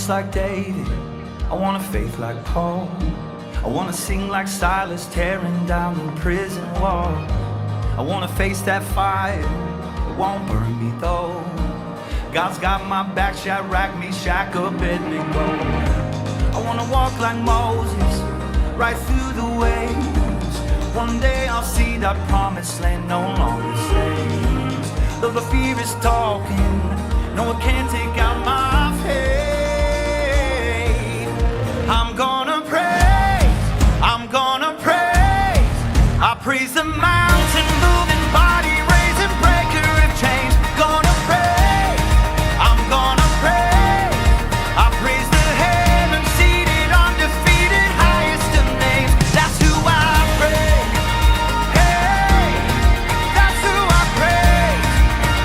trust like David, I want a faith like Paul. I want to sing like Silas, tearing down the prison wall. I want to face that fire, it won't burn me though. God's got my back, Shadrach, Meshach, Abednego. I want to walk like Moses, right through the waves. One day I'll see that promised land, no longer slaves. Though the fear is talking, no one can take out my faith. I'm gonna praise, I'm gonna praise. I praise the mountain moving, body raising, breaker of chains. Gonna praise, I'm gonna praise. I praise the heaven seated, undefeated, highest of names. That's who I praise. Hey, that's who I praise.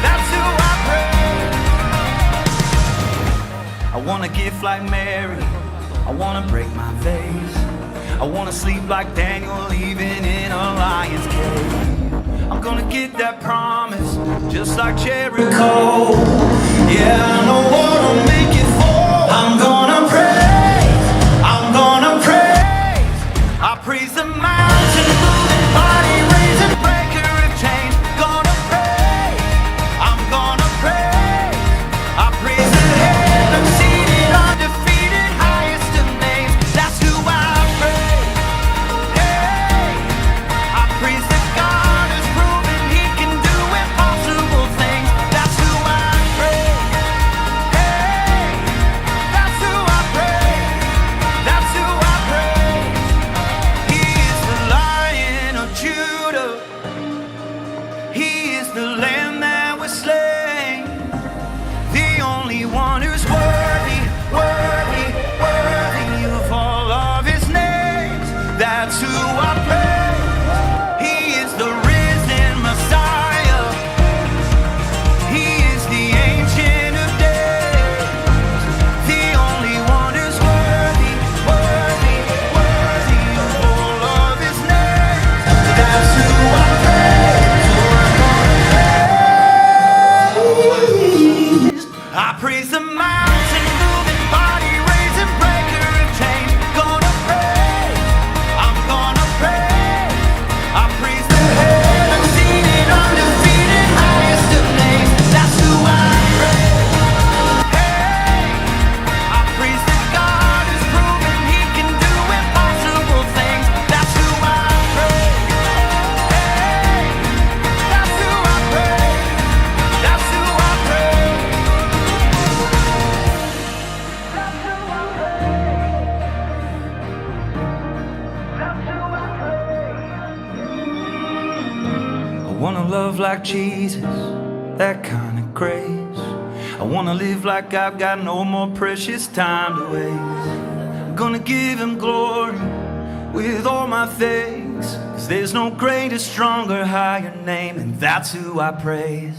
That's who I praise. I wanna give like Mary, I wanna break my vase. I wanna sleep like Daniel, even in a lion's cave. I'm gonna get that promise, just like Jericho. Yeah, I know what I'll make it for. I'm gonna praise, I'm gonna praise. I praise the mountain moving, body raising, breaker of chains. Gonna praise, I'm gonna praise. I praise the heaven seated, undefeated, highest of names. That's who I praise. Hey, I praise the God who's proven He can do impossible things. That's who I praise. Hey, that's who I praise. That's who I praise. He is the Lion of Judah. He is the Lamb that was slain, the only one who's worthy, worthy, worthy of all of His names. That's who I praise. He is the risen Messiah. He is the Ancient of Days, the only one who's worthy, worthy, worthy of all of His names. That's who I praise. So I'm gonna praise. I praise the mountain moving, body raising, breaker of chains. Gonna praise, I'm gonna praise. I praise the heaven seated, undefeated, highest of names. That's who I praise. Hey, I praise the God who's proven He can do impossible things. That's who I praise. Hey, that's who I praise. That's who I praise. That's who I praise. I wanna love like Jesus, that kind of grace. I wanna live like I've got no more precious time to waste. I'm gonna give Him glory with all my thanks, 'cause there's no greater, stronger, higher name, and that's who I praise.